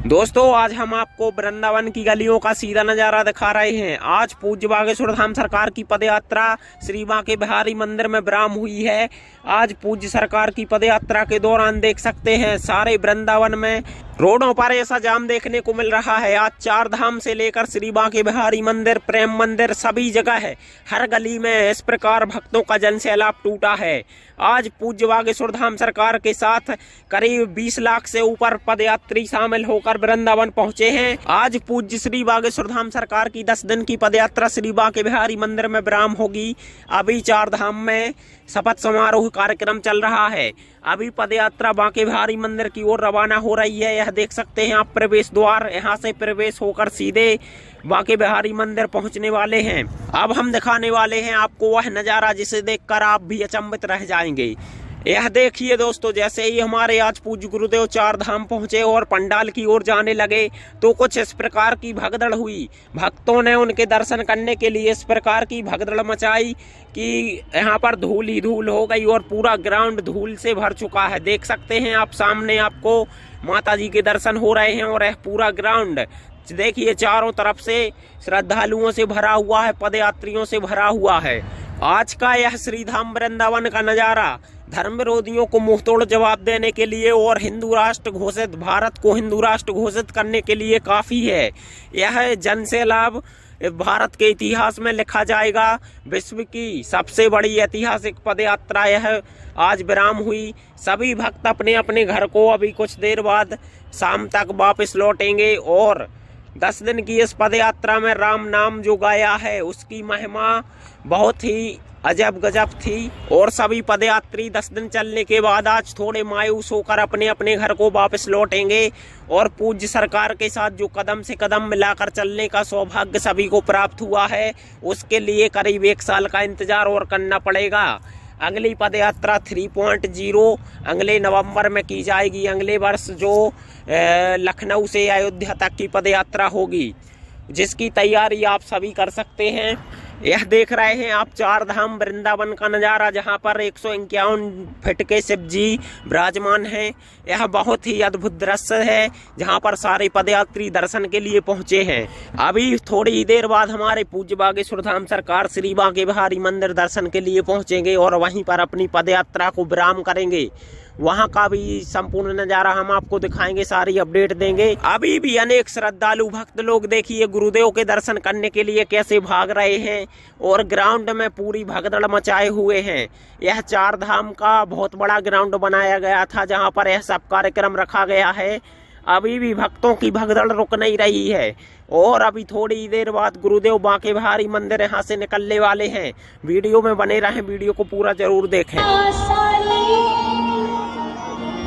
दोस्तों आज हम आपको वृंदावन की गलियों का सीधा नजारा दिखा रहे हैं। आज पूज्य बागेश्वर धाम सरकार की पदयात्रा श्री बांके बिहारी मंदिर में विराम हुई है। आज पूज्य सरकार की पदयात्रा के दौरान देख सकते हैं सारे वृंदावन में रोडों पर ऐसा जाम देखने को मिल रहा है। आज चार धाम से लेकर श्री बांके बिहारी मंदिर, प्रेम मंदिर, सभी जगह है, हर गली में इस प्रकार भक्तों का जन सैलाब टूटा है। आज पूज्य बागेश्वर धाम सरकार के साथ करीब 20 लाख से ऊपर पदयात्री शामिल होकर वृंदावन पहुंचे हैं। आज पूज्य श्री बागेश्वर धाम सरकार की 10 दिन की पदयात्रा श्री बांके बिहारी मंदिर में विराम होगी। अभी चार धाम में शपथ समारोह कार्यक्रम चल रहा है। अभी पदयात्रा बांके बिहारी मंदिर की ओर रवाना हो रही है। यह देख सकते हैं आप प्रवेश द्वार, यहाँ से प्रवेश होकर सीधे बांके बिहारी मंदिर पहुंचने वाले हैं। अब हम दिखाने वाले हैं आपको वह नजारा जिसे देखकर आप भी अचंभित रह जाएंगे। यह देखिए दोस्तों, जैसे ही हमारे आज पूज्य गुरुदेव चार धाम पहुंचे और पंडाल की ओर जाने लगे तो कुछ इस प्रकार की भगदड़ हुई। भक्तों ने उनके दर्शन करने के लिए इस प्रकार की भगदड़ मचाई कि यहाँ पर धूल ही धूल हो गई और पूरा ग्राउंड धूल से भर चुका है। देख सकते हैं आप सामने आपको माता जी के दर्शन हो रहे हैं और यह पूरा ग्राउंड देखिए चारों तरफ से श्रद्धालुओं से भरा हुआ है, पदयात्रियों से भरा हुआ है। आज का यह श्रीधाम वृंदावन का नजारा धर्म विरोधियों को मुंहतोड़ जवाब देने के लिए और हिंदू राष्ट्र घोषित, भारत को हिंदू राष्ट्र घोषित करने के लिए काफी है। यह जन सैलाब भारत के इतिहास में लिखा जाएगा। विश्व की सबसे बड़ी ऐतिहासिक पदयात्रा यह आज विराम हुई। सभी भक्त अपने अपने घर को अभी कुछ देर बाद शाम तक वापस लौटेंगे और 10 दिन की इस पदयात्रा में राम नाम जो गाया है उसकी महिमा बहुत ही अजब गजब थी। और सभी पदयात्री 10 दिन चलने के बाद आज थोड़े मायूस होकर अपने अपने घर को वापस लौटेंगे और पूज्य सरकार के साथ जो कदम से कदम मिलाकर चलने का सौभाग्य सभी को प्राप्त हुआ है उसके लिए करीब 1 साल का इंतजार और करना पड़ेगा। अगली पदयात्रा 3.0 अगले नवंबर में की जाएगी। अगले वर्ष जो लखनऊ से अयोध्या तक की पदयात्रा होगी जिसकी तैयारी आप सभी कर सकते हैं। यह देख रहे हैं आप चार धाम वृंदावन का नजारा, जहां पर 151 फीट के शिव जी विराजमान हैं। यह बहुत ही अद्भुत दृश्य है जहां पर सारे पदयात्री दर्शन के लिए पहुंचे हैं। अभी थोड़ी देर बाद हमारे पूज्य बागेश्वर धाम सरकार श्री बांके बिहारी मंदिर दर्शन के लिए पहुंचेंगे और वहीं पर अपनी पदयात्रा को विराम करेंगे। वहां का भी संपूर्ण नजारा हम आपको दिखाएंगे, सारी अपडेट देंगे। अभी भी अनेक श्रद्धालु भक्त लोग देखिए गुरुदेव के दर्शन करने के लिए कैसे भाग रहे हैं और ग्राउंड में पूरी भगदड़ मचाए हुए हैं। यह चार धाम का बहुत बड़ा ग्राउंड बनाया गया था जहां पर यह सब कार्यक्रम रखा गया है। अभी भी भक्तों की भगदड़ रुक नहीं रही है और अभी थोड़ी देर बाद गुरुदेव बांके बिहारी मंदिर यहाँ से निकलने वाले हैं। वीडियो में बने रहें, वीडियो को पूरा जरूर देखें।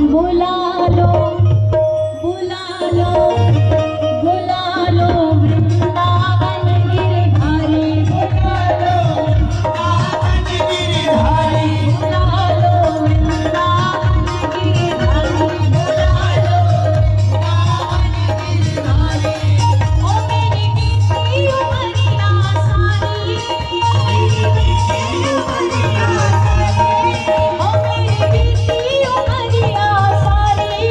बुला लो, बुला लो, बुला लो वृंदावन गिरधारी, बुला लो वृंदावन गिरधारी, बुला लो वृंदावन गिरधारी, बुला लो वृंदावन गिरधारी। ओ मेरी बीती उमरिया सारी, मेरी बीती उमरिया सारी, ओ मेरी बीती उमरिया सारी।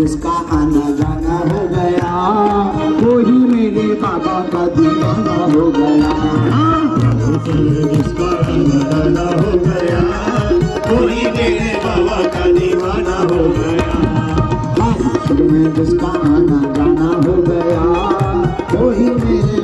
जिसका आना जाना हो गया वही मेरे बाबा का दीवाना हो गया। जिसका आना जाना हो गया वही मेरे बाबा का दीवाना हो गया। में जिसका आना जाना हो गया वही मेरे